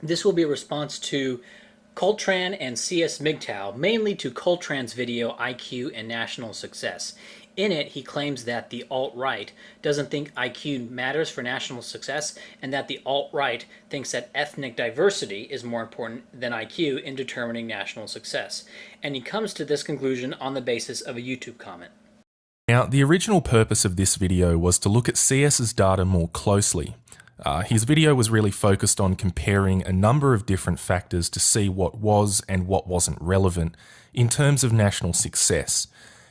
This will be a response to Colttaine and CS MGTOW, mainly to Coltraine's video IQ and National Success. In it, he claims that the alt-right doesn't think IQ matters for national success, and that the alt-right thinks that ethnic diversity is more important than IQ in determining national success. And he comes to this conclusion on the basis of a YouTube comment. Now, the original purpose of this video was to look at CS's data more closely. His video was really focused on comparing a number of different factors to see what was and what wasn't relevant in terms of national success.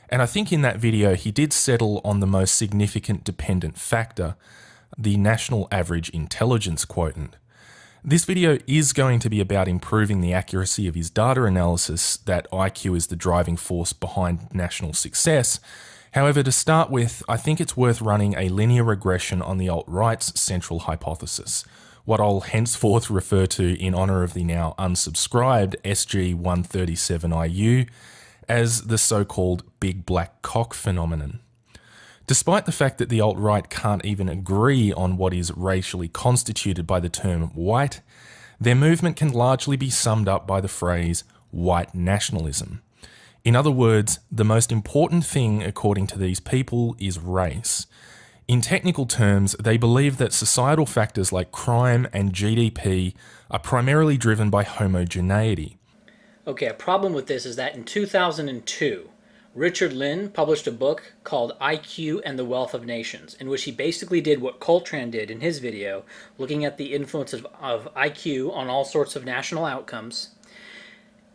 And I think in that video he did settle on the most significant dependent factor, the national average intelligence quotient. This video is going to be about improving the accuracy of his data analysis that IQ is the driving force behind national success. However, to start with, I think it's worth running a linear regression on the alt-right's central hypothesis, what I'll henceforth refer to in honour of the now unsubscribed SG137IU as the so-called big black cock phenomenon. Despite the fact that the alt-right can't even agree on what is racially constituted by the term white, their movement can largely be summed up by the phrase white nationalism. In other words, the most important thing, according to these people, is race. In technical terms, they believe that societal factors like crime and GDP are primarily driven by homogeneity. Okay, a problem with this is that in 2002, Richard Lynn published a book called IQ and the Wealth of Nations, in which he basically did what Colttaine did in his video, looking at the influence of IQ on all sorts of national outcomes,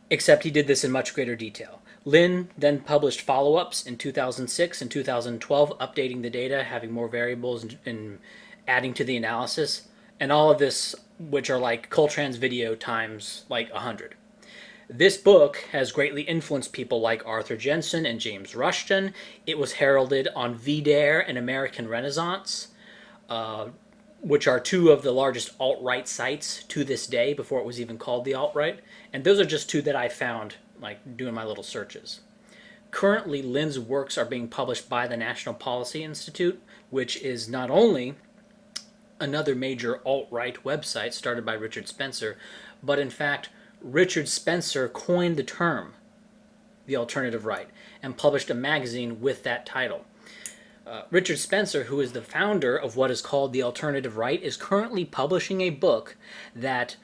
except he did this in much greater detail. Lynn then published follow-ups in 2006 and 2012, updating the data, having more variables, and adding to the analysis, and all of this, which are like Coltraine's video times like 100. This book has greatly influenced people like Arthur Jensen and James Rushton. It was heralded on VDare and American Renaissance, which are two of the largest alt-right sites to this day before it was even called the alt-right. And those are just two that I found like doing my little searches. Currently, Lynn's works are being published by the National Policy Institute, which is not only another major alt-right website started by Richard Spencer, but in fact, Richard Spencer coined the term the alternative right and published a magazine with that title. Richard Spencer, who is the founder of what is called the alternative right, is currently publishing a book that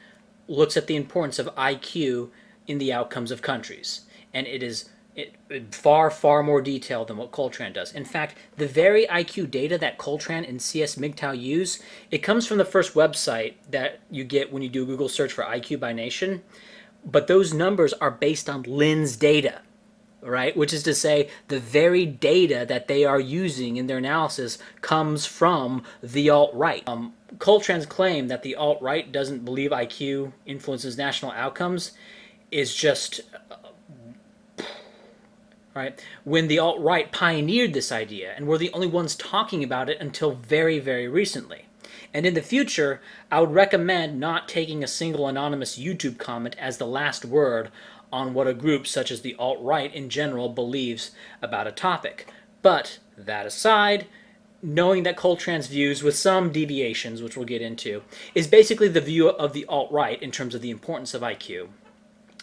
looks at the importance of IQ in the outcomes of countries. And it is far, far more detailed than what Colttaine does. In fact, the very IQ data that Colttaine and CS MGTOW use, it comes from the first website that you get when you do a Google search for IQ by nation. But those numbers are based on Lynn's data, right? Which is to say, the very data that they are using in their analysis comes from the alt-right. Coltrane's claim that the alt-right doesn't believe IQ influences national outcomes is just right? When the alt-right pioneered this idea and were the only ones talking about it until very, very recently. And in the future, I would recommend not taking a single anonymous YouTube comment as the last word on what a group such as the alt-right in general believes about a topic. But that aside, knowing that Coltrane's views, with some deviations, which we'll get into, is basically the view of the alt-right in terms of the importance of IQ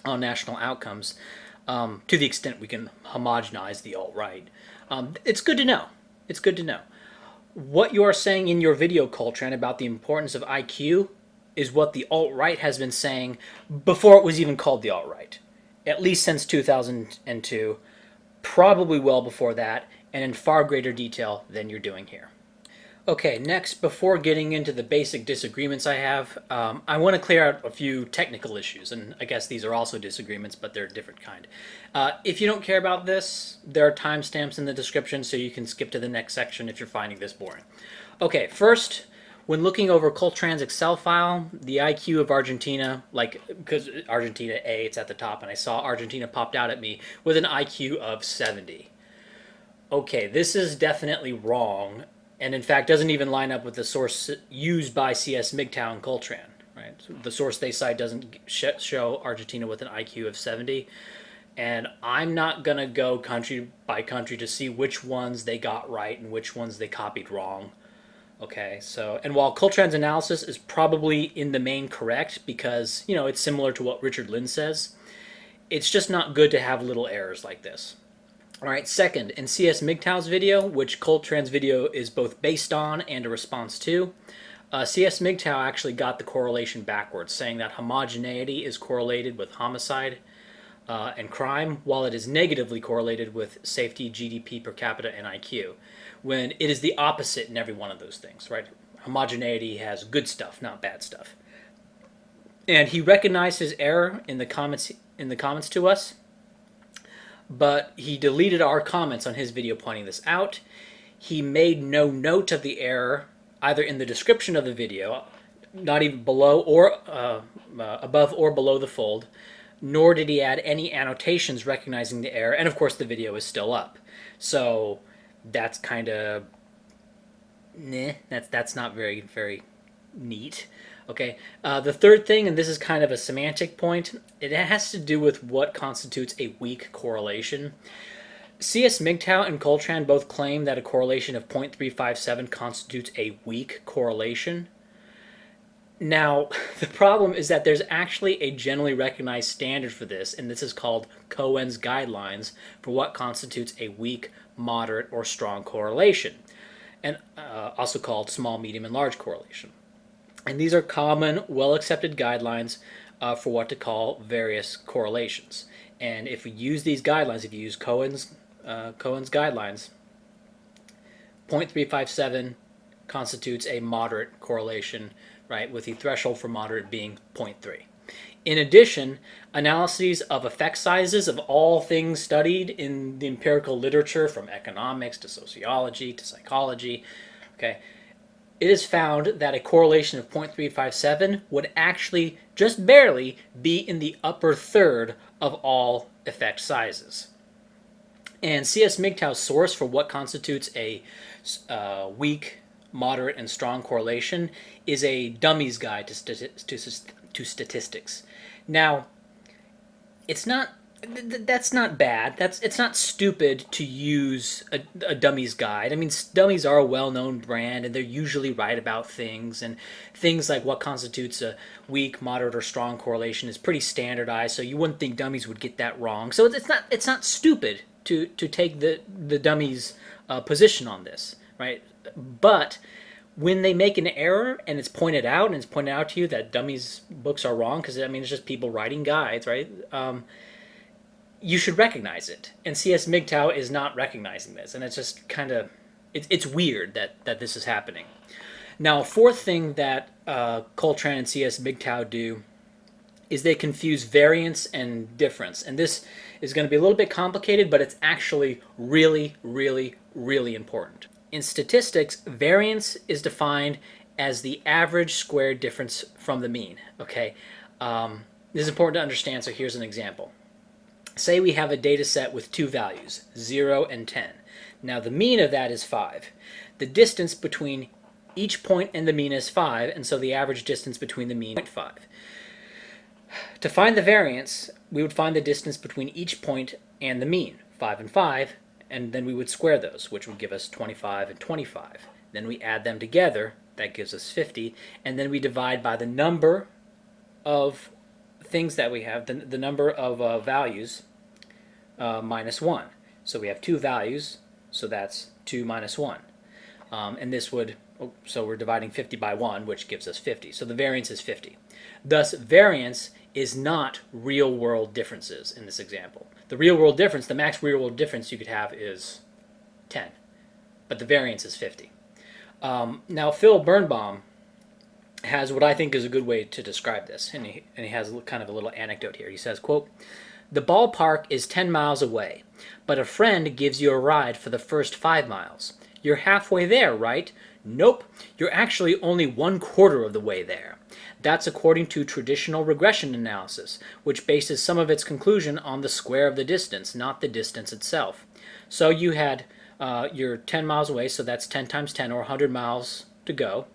on national outcomes, to the extent we can homogenize the alt-right. It's good to know. It's good to know. What you are saying in your video, Colttaine, about the importance of IQ is what the alt-right has been saying before it was even called the alt-right. At least since 2002, probably well before that, and in far greater detail than you're doing here. Okay, next, before getting into the basic disagreements I have, I want to clear out a few technical issues, and I guess these are also disagreements, but they're a different kind. If you don't care about this, there are timestamps in the description, so you can skip to the next section if you're finding this boring. Okay, first, when looking over Coltraine's Excel file, the IQ of Argentina, like, because Argentina A, it's at the top, and I saw Argentina popped out at me with an IQ of 70. Okay, this is definitely wrong, and in fact doesn't even line up with the source used by CS MGTOW and Colttaine. Right? So the source they cite doesn't show Argentina with an IQ of 70, and I'm not going to go country by country to see which ones they got right and which ones they copied wrong. Okay, so, and while Coltraine's analysis is probably in the main correct because, you know, it's similar to what Richard Lynn says, it's just not good to have little errors like this. All right, second, in C.S. MGTOW's video, which Coltrane's video is both based on and a response to, C.S. MGTOW actually got the correlation backwards, saying that homogeneity is correlated with homicide and crime, while it is negatively correlated with safety, GDP per capita, and IQ, when it is the opposite in every one of those things, right? Homogeneity has good stuff, not bad stuff. And he recognized his error in the comments to us, but he deleted our comments on his video pointing this out. He made no note of the error either in the description of the video, not even below or above or below the fold, nor did he add any annotations recognizing the error, and of course the video is still up. So that's kind of that's not very neat. Okay, the third thing, and this is kind of a semantic point, it has to do with what constitutes a weak correlation. C.S. MGTOW and Coltraine both claim that a correlation of 0.357 constitutes a weak correlation. Now, the problem is that there's actually a generally recognized standard for this, and this is called Cohen's guidelines for what constitutes a weak, moderate, or strong correlation, and also called small, medium, and large correlation. And these are common, well-accepted guidelines for what to call various correlations. And if we use these guidelines, if you use Cohen's guidelines, 0.357 constitutes a moderate correlation, right, with the threshold for moderate being 0.3. In addition, analyses of effect sizes of all things studied in the empirical literature, from economics to sociology to psychology, okay, it is found that a correlation of 0.357 would actually just barely be in the upper third of all effect sizes. And C.S. MGTOW's source for what constitutes a weak, moderate, and strong correlation is a dummy's guide to statistics. Now, it's not that's not bad. It's not stupid to use a dummy's guide. I mean, dummies are a well-known brand, and they're usually right about things. And things like what constitutes a weak, moderate, or strong correlation is pretty standardized. So you wouldn't think dummies would get that wrong. So it's not stupid to take the dummy's position on this, right? But when they make an error and it's pointed out to you that dummies' books are wrong, because I mean it's just people writing guides, right? You should recognize it. And C.S. MGTOW is not recognizing this. And it's just kind of, it's weird that this is happening. Now, a fourth thing that Coltraine and C.S. MGTOW do is they confuse variance and difference. And this is going to be a little bit complicated, but it's actually really, really, really important. In statistics, variance is defined as the average squared difference from the mean. Okay, this is important to understand, so here's an example. Say we have a data set with two values, 0 and 10. Now the mean of that is 5. The distance between each point and the mean is 5, and so the average distance between the mean is 0.5. To find the variance, we would find the distance between each point and the mean, 5 and 5, and then we would square those, which would give us 25 and 25. Then we add them together, that gives us 50, and then we divide by the number of things that we have, the number of values, minus 1. So we have two values, so that's 2 minus 1. And this would, so we're dividing 50 by 1, which gives us 50. So the variance is 50. Thus, variance is not real-world differences in this example. The real-world difference, the max real-world difference you could have is 10, but the variance is 50. Now, Phil Birnbaum has what I think is a good way to describe this, and he has kind of a little anecdote here. He says, quote, "The ballpark is 10 miles away, but a friend gives you a ride for the first 5 miles. You're halfway there, right? Nope, you're actually only 1/4 of the way there. That's according to traditional regression analysis, which bases some of its conclusion on the square of the distance, not the distance itself. So you had, you're 10 miles away, so that's 10 times 10, or 100 miles to go.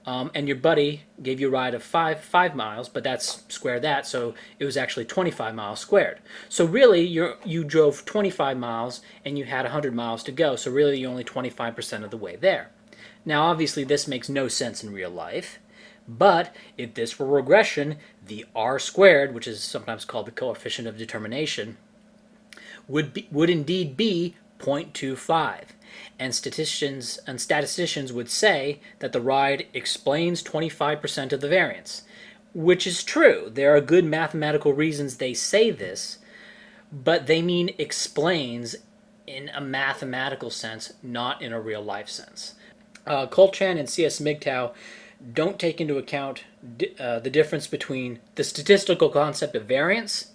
And your buddy gave you a ride of 5 miles, but that's square that, so it was actually 25 miles squared. So really, you drove 25 miles and you had 100 miles to go, so really you're only 25% of the way there. Now, obviously, this makes no sense in real life, but if this were regression, the r squared, which is sometimes called the coefficient of determination, would indeed be 0.25. And statisticians would say that the ride explains 25% of the variance, which is true. There are good mathematical reasons they say this, but they mean explains in a mathematical sense, not in a real life sense. Colttaine and C.S. MGTOW don't take into account the difference between the statistical concept of variance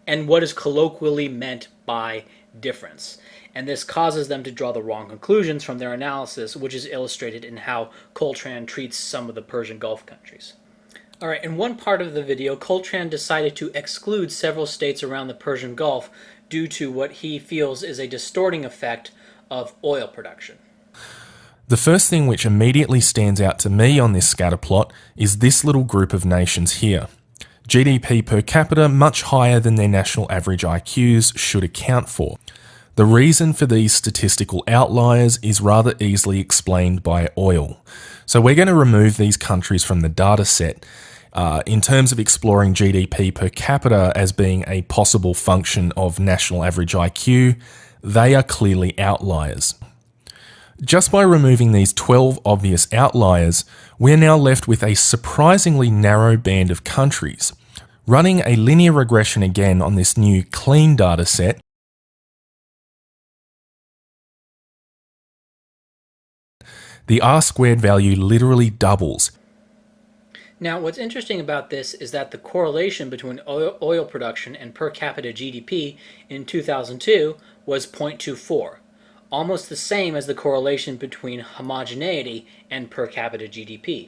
and what is colloquially meant by difference. And this causes them to draw the wrong conclusions from their analysis, which is illustrated in how Colttaine treats some of the Persian Gulf countries. All right, in one part of the video, Colttaine decided to exclude several states around the Persian Gulf due to what he feels is a distorting effect of oil production. The first thing which immediately stands out to me on this scatter plot is this little group of nations here. GDP per capita much higher than their national average IQs should account for. The reason for these statistical outliers is rather easily explained by oil. So we're going to remove these countries from the data set. In terms of exploring GDP per capita as being a possible function of national average IQ, they are clearly outliers. Just by removing these 12 obvious outliers, we're now left with a surprisingly narrow band of countries. Running a linear regression again on this new clean data set, the r-squared value literally doubles. Now, what's interesting about this is that the correlation between oil production and per capita GDP in 2002 was 0.24, almost the same as the correlation between homogeneity and per capita GDP.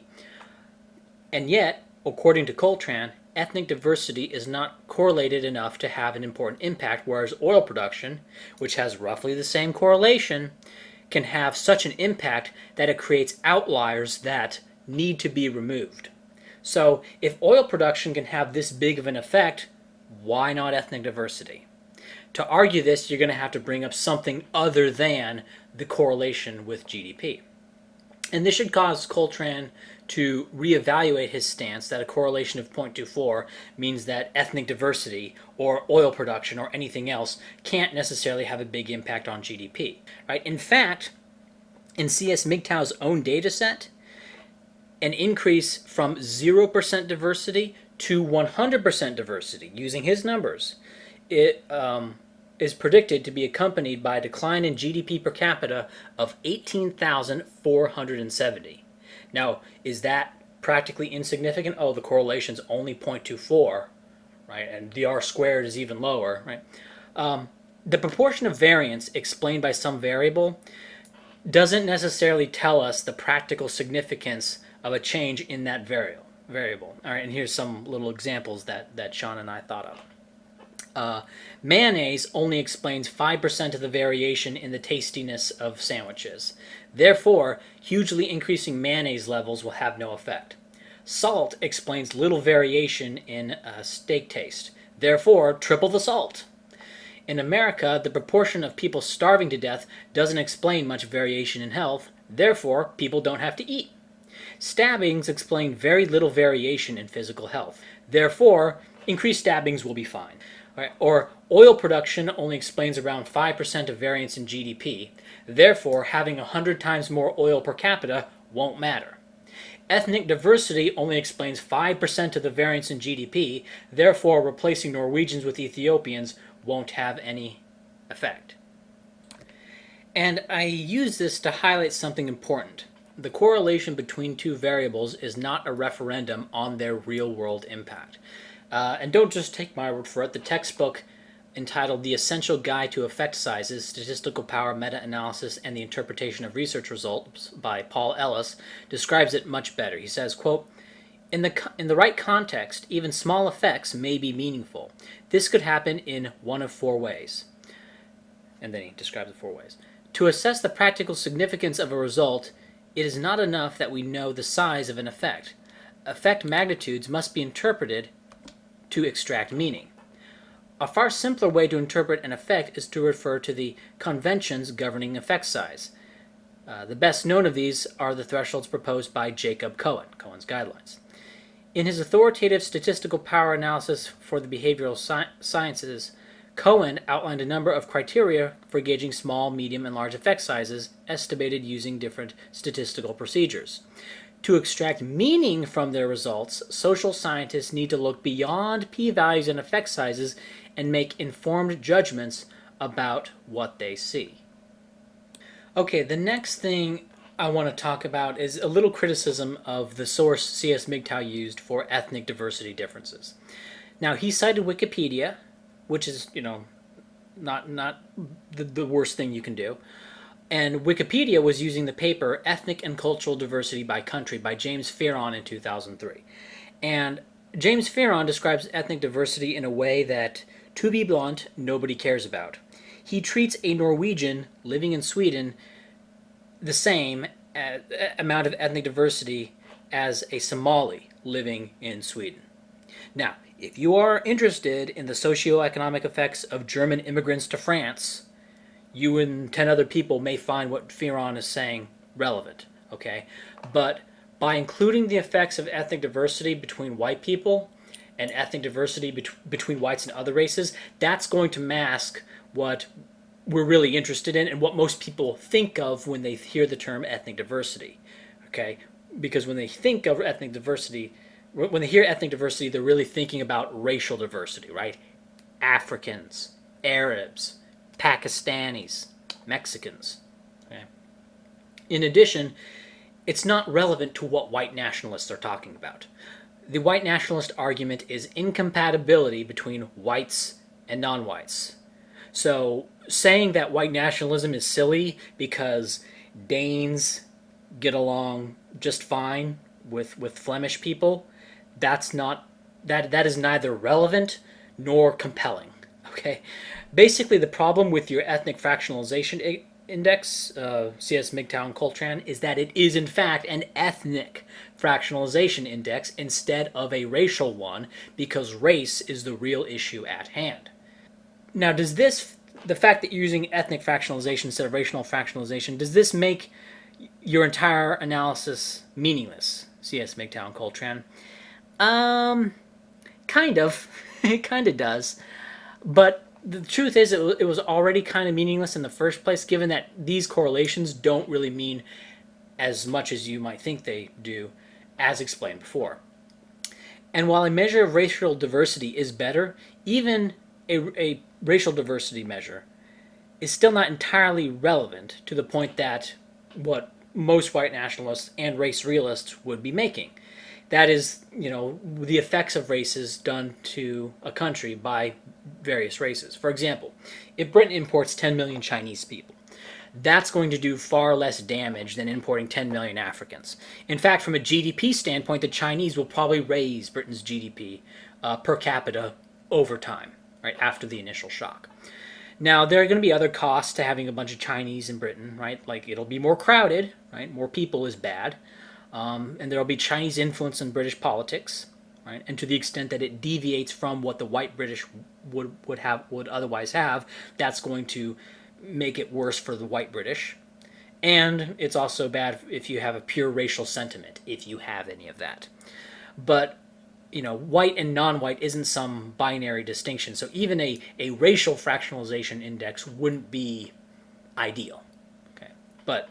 And yet, according to Colttaine, ethnic diversity is not correlated enough to have an important impact, whereas oil production, which has roughly the same correlation, can have such an impact that it creates outliers that need to be removed. So if oil production can have this big of an effect, why not ethnic diversity? To argue this, you're going to have to bring up something other than the correlation with GDP. And this should cause Colttaine to reevaluate his stance that a correlation of 0.24 means that ethnic diversity or oil production or anything else can't necessarily have a big impact on GDP. Right? In fact, in C.S. MGTOW's own data set, an increase from 0% diversity to 100% diversity, using his numbers, it is predicted to be accompanied by a decline in GDP per capita of 18,470. Now, is that practically insignificant? Oh, the correlation's only 0.24, right? And the r-squared is even lower, right? The proportion of variance explained by some variable doesn't necessarily tell us the practical significance of a change in that variable. All right, and here's some little examples that Sean and I thought of. Mayonnaise only explains 5% of the variation in the tastiness of sandwiches. Therefore, hugely increasing mayonnaise levels will have no effect. Salt explains little variation in steak taste. Therefore, triple the salt. In America, the proportion of people starving to death doesn't explain much variation in health. Therefore, people don't have to eat. Stabbings explain very little variation in physical health. Therefore, increased stabbings will be fine. Right? Or oil production only explains around 5% of variance in GDP. Therefore, having 100 times more oil per capita won't matter. Ethnic diversity only explains 5% of the variance in GDP. Therefore, replacing Norwegians with Ethiopians won't have any effect. And I use this to highlight something important. The correlation between two variables is not a referendum on their real-world impact. And don't just take my word for it. The textbook entitled The Essential Guide to Effect Sizes, Statistical Power, Meta-Analysis, and the Interpretation of Research Results by Paul Ellis describes it much better. He says, quote, in the right context, even small effects may be meaningful. This could happen in one of four ways. And then he describes the four ways. To assess the practical significance of a result, it is not enough that we know the size of an effect. Effect magnitudes must be interpreted to extract meaning. A far simpler way to interpret an effect is to refer to the conventions governing effect size. The best known of these are the thresholds proposed by Jacob Cohen, Cohen's guidelines. In his authoritative statistical power analysis for the behavioral sciences, Cohen outlined a number of criteria for gauging small, medium, and large effect sizes, estimated using different statistical procedures. To extract meaning from their results, social scientists need to look beyond p-values and effect sizes and make informed judgments about what they see. Okay, the next thing I want to talk about is a little criticism of the source C.S. MGTOW used for ethnic diversity differences. Now, he cited Wikipedia, which is, not the worst thing you can do. And Wikipedia was using the paper Ethnic and Cultural Diversity by Country by James Fearon in 2003. And James Fearon describes ethnic diversity in a way that, to be blunt, nobody cares about. He treats a Norwegian living in Sweden the same amount of ethnic diversity as a Somali living in Sweden. Now, if you are interested in the socioeconomic effects of German immigrants to France, you and 10 other people may find what Fearon is saying relevant, okay? But by including the effects of ethnic diversity between white people and ethnic diversity between whites and other races, that's going to mask what we're really interested in and what most people think of when they hear the term ethnic diversity, okay? Because when they think of ethnic diversity, when they hear ethnic diversity, they're really thinking about racial diversity, right? Africans, Arabs, Pakistanis, Mexicans, okay? In addition, it's not relevant to what white nationalists are talking about. The white nationalist argument is incompatibility between whites and non-whites. So saying that white nationalism is silly because Danes get along just fine with Flemish people, that is neither relevant nor compelling. Okay, basically the problem with your ethnic fractionalization index, CS, MGTOW, and Colttaine, is that it is in fact an ethnic fractionalization index instead of a racial one, because race is the real issue at hand. Now, the fact that you're using ethnic fractionalization instead of racial fractionalization, does this make your entire analysis meaningless, CS, MGTOW, and Colttaine? Kind of. It kind of does. But the truth is, it was already kind of meaningless in the first place, given that these correlations don't really mean as much as you might think they do, as explained before. And while a measure of racial diversity is better, even a racial diversity measure is still not entirely relevant to the point that what most white nationalists and race realists would be making. That is, the effects of races done to a country by various races. For example, if Britain imports 10 million Chinese people, that's going to do far less damage than importing 10 million Africans. In fact, from a GDP standpoint, the Chinese will probably raise Britain's GDP per capita over time, right, after the initial shock. Now, there are going to be other costs to having a bunch of Chinese in Britain, right? Like, it'll be more crowded, right? More people is bad. And there will be Chinese influence in British politics, right? And to the extent that it deviates from what the white British would otherwise have, that's going to make it worse for the white British. And it's also bad if you have a pure racial sentiment, if you have any of that. But white and non-white isn't some binary distinction. So even a racial fractionalization index wouldn't be ideal. Okay, but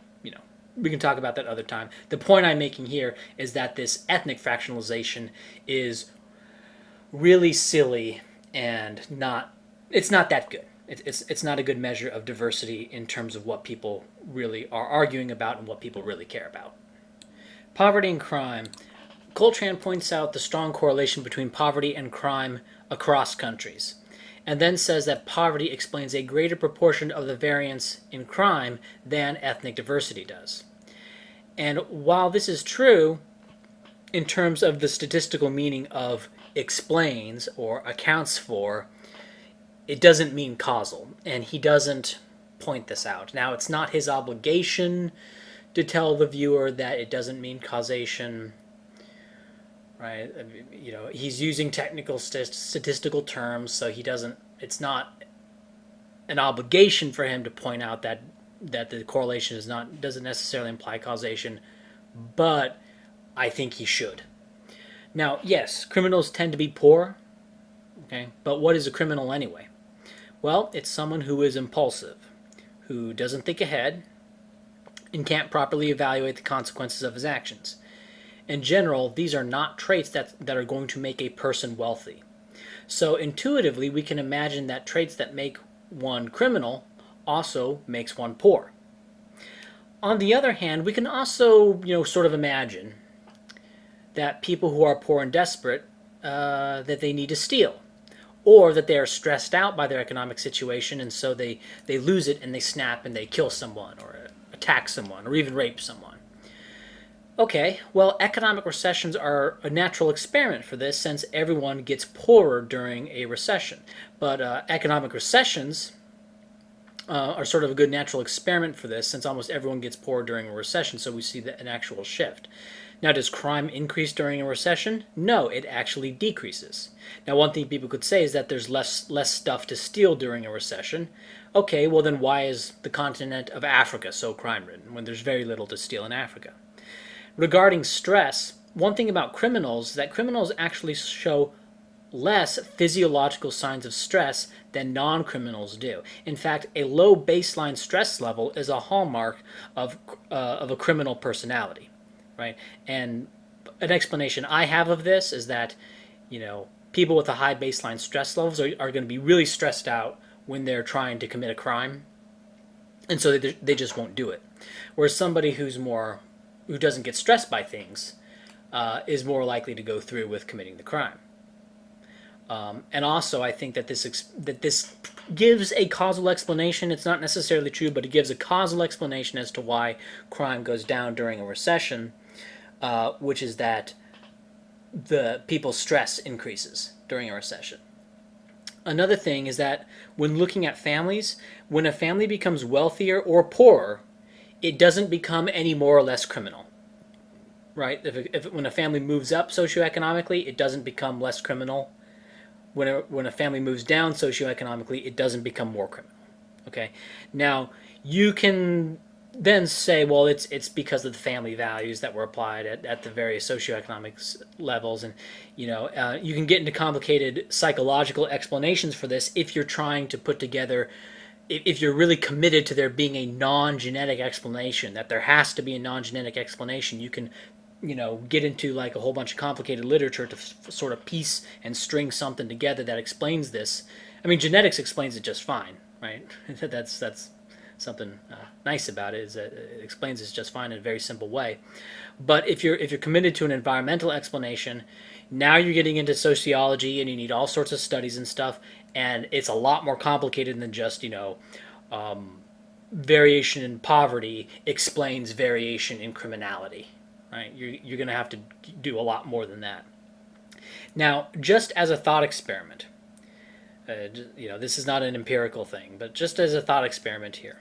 we can talk about that other time. The point I'm making here is that this ethnic fractionalization is really silly and it's not that good. It's not a good measure of diversity in terms of what people really are arguing about and what people really care about. Poverty and crime. Colttaine points out the strong correlation between poverty and crime across countries, and then says that poverty explains a greater proportion of the variance in crime than ethnic diversity does. And while this is true in terms of the statistical meaning of explains or accounts for, it doesn't mean causal, and he doesn't point this out. Now, it's not his obligation to tell the viewer that it doesn't mean causation, right? He's using technical statistical terms, so it's not an obligation for him to point out that that the correlation doesn't necessarily imply causation, but I think he should. Now, yes, criminals tend to be poor, okay, but what is a criminal anyway? Well, it's someone who is impulsive, who doesn't think ahead, and can't properly evaluate the consequences of his actions. In general, these are not traits that are going to make a person wealthy. So intuitively, we can imagine that traits that make one criminal also makes one poor. On the other hand, we can also, sort of imagine that people who are poor and desperate, that they need to steal, or that they are stressed out by their economic situation, and so they lose it and they snap and they kill someone or attack someone or even rape someone. Okay, well, economic recessions are a natural experiment for this since everyone gets poorer during a recession. But economic recessions are sort of a good natural experiment for this since almost everyone gets poorer during a recession, so we see an actual shift. Now, does crime increase during a recession? No, it actually decreases. Now, one thing people could say is that there's less stuff to steal during a recession. Okay, well then why is the continent of Africa so crime-ridden when there's very little to steal in Africa? Regarding stress, one thing about criminals is that criminals actually show less physiological signs of stress than non-criminals do. In fact, a low baseline stress level is a hallmark of a criminal personality, right? And an explanation I have of this is that, people with a high baseline stress levels are going to be really stressed out when they're trying to commit a crime, and so they just won't do it. Whereas somebody who doesn't get stressed by things is more likely to go through with committing the crime. And also, I think that this gives a causal explanation. It's not necessarily true, but it gives a causal explanation as to why crime goes down during a recession, which is that the people's stress increases during a recession. Another thing is that when looking at families, when a family becomes wealthier or poorer, it doesn't become any more or less criminal, right? When a family moves up socioeconomically, it doesn't become less criminal. When a family moves down socioeconomically, it doesn't become more criminal. Okay. Now you can then say, well, it's because of the family values that were applied at the various socioeconomic levels, and you can get into complicated psychological explanations for this if you're trying to put together. If you're really committed to there being a non-genetic explanation, that there has to be a non-genetic explanation, you can, get into like a whole bunch of complicated literature to sort of piece and string something together that explains this. I mean, genetics explains it just fine, right? That's something nice about it, is that it explains this just fine in a very simple way. But if you're committed to an environmental explanation, now you're getting into sociology and you need all sorts of studies and stuff, and it's a lot more complicated than just variation in poverty explains variation in criminality, right? You're going to have to do a lot more than that. Now, just as a thought experiment, this is not an empirical thing, but just as a thought experiment here,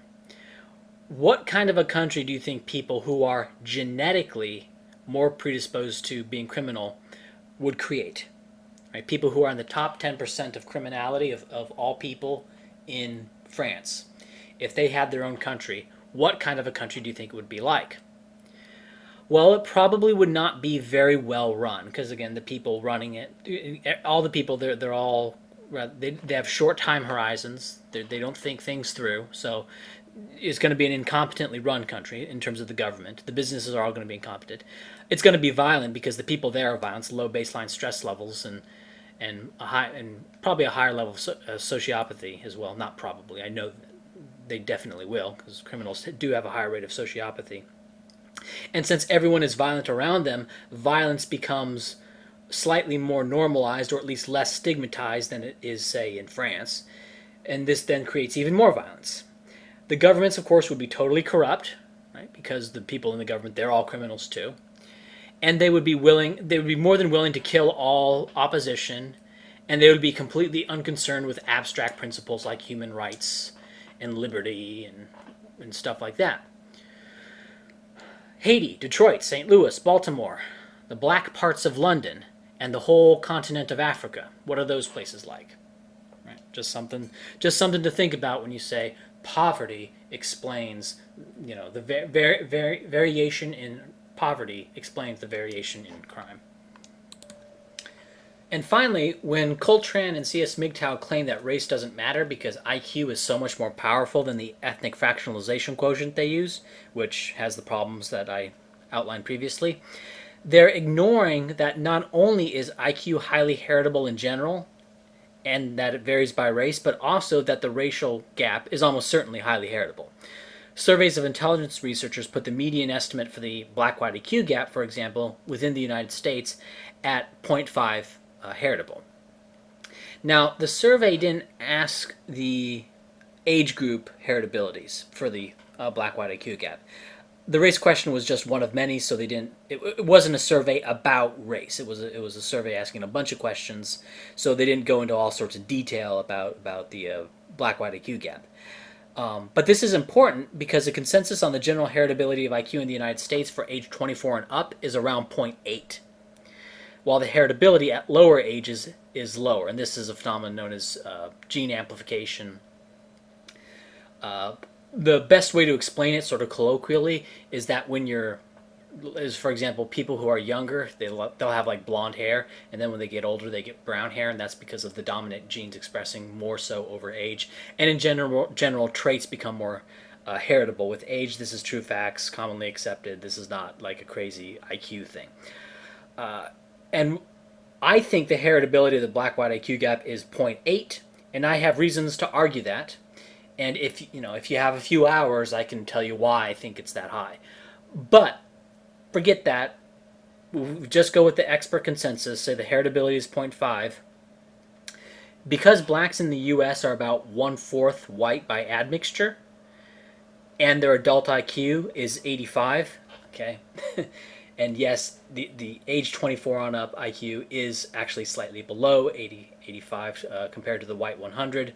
what kind of a country do you think people who are genetically more predisposed to being criminal would create? Right? People who are in the top 10% of criminality of all people in France. If they had their own country, what kind of a country do you think it would be like? Well, it probably would not be very well run, because again, the people running it, all the people, they're all, they have short time horizons. They don't think things through, so it's going to be an incompetently run country in terms of the government. The businesses are all going to be incompetent. It's going to be violent because the people there are violent, low baseline stress levels, and probably a higher level of sociopathy as well. Not probably. I know they definitely will, because criminals do have a higher rate of sociopathy. And since everyone is violent around them, violence becomes slightly more normalized, or at least less stigmatized than it is, say, in France. And this then creates even more violence. The governments, of course, would be totally corrupt, right? Because the people in the government, they're all criminals too. And they would be more than willing to kill all opposition, and they would be completely unconcerned with abstract principles like human rights and liberty and stuff like that. Haiti, Detroit, St. Louis, Baltimore, the black parts of London, and the whole continent of Africa. What are those places like? Right? Just something to think about when you say poverty explains, the variation in poverty explains the variation in crime. And finally, when Colttaine and C.S. MGTOW claim that race doesn't matter because IQ is so much more powerful than the ethnic fractionalization quotient they use, which has the problems that I outlined previously, they're ignoring that not only is IQ highly heritable in general, and that it varies by race, but also that the racial gap is almost certainly highly heritable. Surveys of intelligence researchers put the median estimate for the black-white IQ gap, for example, within the United States at 0.5 heritable. Now, the survey didn't ask the age group heritabilities for the black-white IQ gap. The race question was just one of many, so they didn't. It wasn't a survey about race. It was a survey asking a bunch of questions, so they didn't go into all sorts of detail about the black-white IQ gap. But this is important because the consensus on the general heritability of IQ in the United States for age 24 and up is around 0.8, while the heritability at lower ages is lower, and this is a phenomenon known as gene amplification. The best way to explain it, sort of colloquially, is that for example, people who are younger, they'll have like blonde hair, and then when they get older, they get brown hair, and that's because of the dominant genes expressing more so over age. And in general, traits become more heritable with age. This is true facts, commonly accepted. This is not like a crazy IQ thing. And I think the heritability of the black-white IQ gap is 0.8, and I have reasons to argue that. And if you have a few hours, I can tell you why I think it's that high. But forget that. Just go with the expert consensus. Say the heritability is 0.5. Because blacks in the U.S. are about 1/4 white by admixture, and their adult IQ is 85. Okay, and yes, the age 24 on up IQ is actually slightly below 85 compared to the white 100.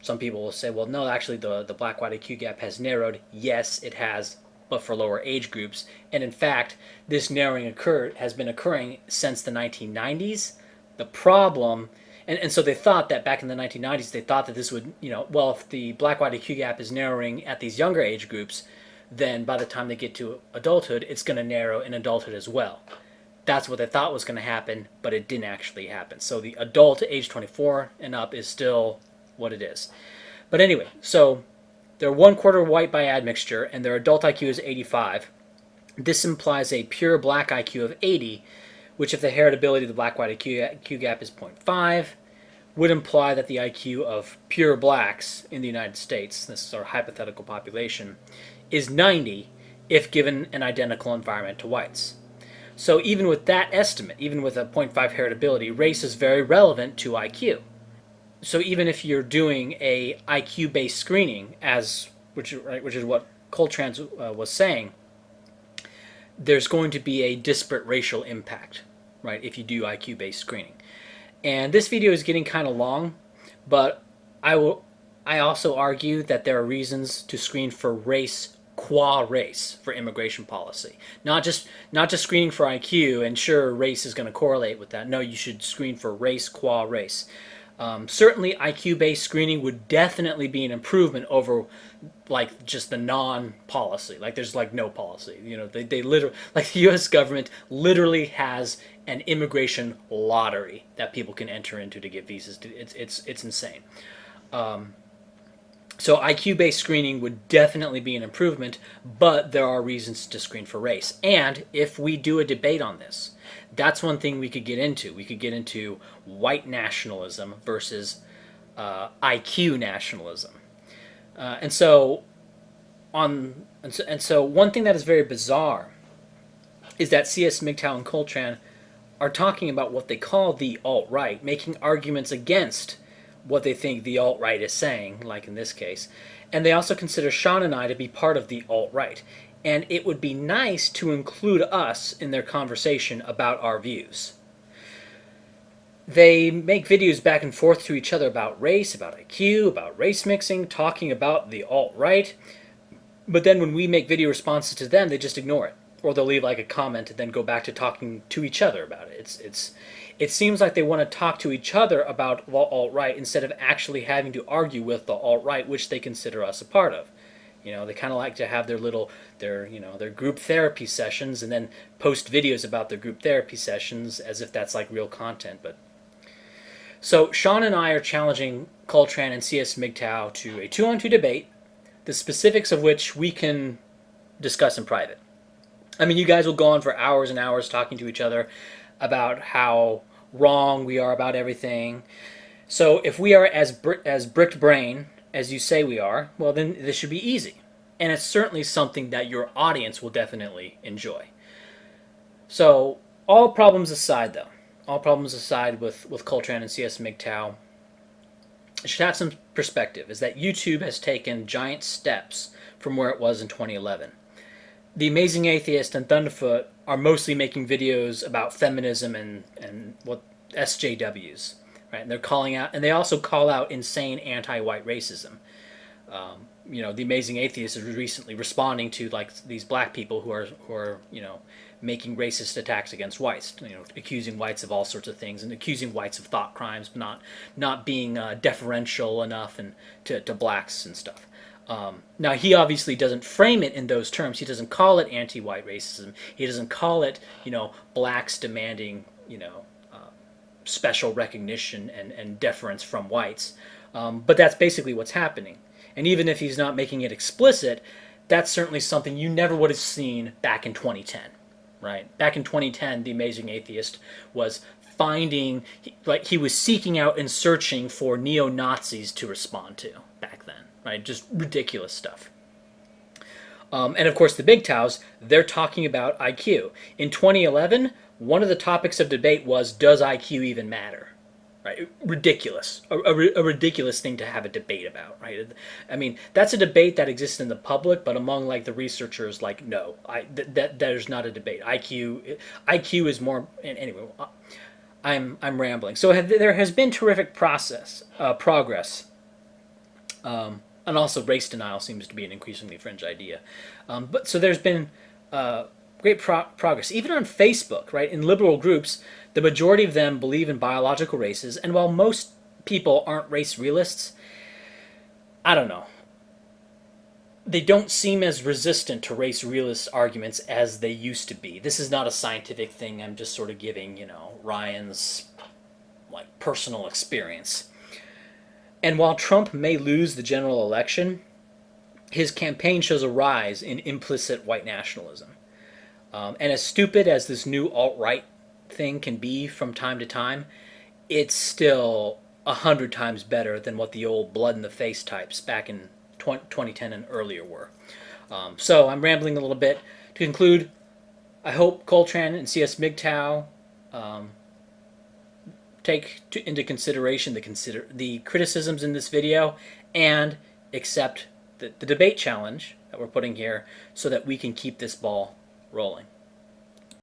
Some people will say, well, no, actually the black-white IQ gap has narrowed. Yes, it has, but for lower age groups. And in fact, this narrowing has been occurring since the 1990s. The problem, and so they thought that back in the 1990s, they thought that this would, well, if the black-white IQ gap is narrowing at these younger age groups, then by the time they get to adulthood, it's going to narrow in adulthood as well. That's what they thought was going to happen, but it didn't actually happen. So the adult age 24 and up is still what it is. But anyway, so they're 1/4 white by admixture, and their adult IQ is 85. This implies a pure black IQ of 80, which, if the heritability of the black-white IQ gap is 0.5, would imply that the IQ of pure blacks in the United States, this is our hypothetical population, is 90 if given an identical environment to whites. So even with that estimate, even with a 0.5 heritability, race is very relevant to IQ. So even if you're doing a IQ-based screening, which is what Colttaine was saying, there's going to be a disparate racial impact, right, if you do IQ-based screening. And this video is getting kind of long, but I also argue that there are reasons to screen for race qua race for immigration policy. Not just screening for IQ, and sure, race is going to correlate with that. No, you should screen for race qua race. Certainly IQ-based screening would definitely be an improvement over like just the non-policy. Like there's like no policy. They literally, like the US government literally has an immigration lottery that people can enter into to get visas. It's insane. So IQ-based screening would definitely be an improvement, but there are reasons to screen for race. And if we do a debate on this, that's one thing we could get into. We could get into white nationalism versus IQ nationalism. And so one thing that is very bizarre is that C.S. MGTOW and Colttaine are talking about what they call the alt-right, making arguments against what they think the alt-right is saying, like in this case. And they also consider Sean and I to be part of the alt-right. And it would be nice to include us in their conversation about our views. They make videos back and forth to each other about race, about IQ, about race mixing, talking about the alt-right. But then when we make video responses to them, they just ignore it. Or they'll leave like a comment and then go back to talking to each other about it. it seems like they want to talk to each other about the alt-right instead of actually having to argue with the alt-right, which they consider us a part of. You know, they kind of like to have their group therapy sessions and then post videos about their group therapy sessions as if that's like real content. But so Sean and I are challenging Colttaine and CS MGTOW to a 2-on-2 debate, the specifics of which we can discuss in private. I mean, you guys will go on for hours and hours talking to each other about how wrong we are about everything. So if we are as bricked brain as you say we are, well, then this should be easy. And it's certainly something that your audience will definitely enjoy. So all problems aside, though, with Colttaine and CS MGTOW, it should have some perspective, is that YouTube has taken giant steps from where it was in 2011. The Amazing Atheist and Thunderfoot are mostly making videos about feminism and what SJWs, right? And they're calling out, and they also call out insane anti-white racism. The Amazing Atheist is recently responding to like these black people who are making racist attacks against whites, accusing whites of all sorts of things and accusing whites of thought crimes, not being deferential enough and to blacks and stuff. Now, he obviously doesn't frame it in those terms. He doesn't call it anti-white racism. He doesn't call it, blacks demanding, special recognition and deference from whites. But that's basically what's happening. And even if he's not making it explicit, that's certainly something you never would have seen back in 2010, right? Back in 2010, the Amazing Atheist was he was seeking out and searching for neo-Nazis to respond to back then. Right, just ridiculous stuff. And of course, the MGTOWs, they're talking about IQ. In 2011, one of the topics of debate was, does IQ even matter? Right, ridiculous, a ridiculous thing to have a debate about. Right, I mean, that's a debate that exists in the public, but among like the researchers, like no, there's not a debate. IQ is more. Anyway, I'm rambling. So there has been terrific progress. And also race denial seems to be an increasingly fringe idea. But so there's been great progress. Even on Facebook, right, in liberal groups, the majority of them believe in biological races. And while most people aren't race realists, I don't know. They don't seem as resistant to race realist arguments as they used to be. This is not a scientific thing. I'm just sort of giving, Ryan's like personal experience. And while Trump may lose the general election, his campaign shows a rise in implicit white nationalism. And as stupid as this new alt-right thing can be from time to time, it's still 100 times better than what the old blood-in-the-face types back in 2010 and earlier were. So I'm rambling a little bit. To conclude, I hope Colttaine and CS MGTOW take into consideration the criticisms in this video and accept the debate challenge that we're putting here so that we can keep this ball rolling.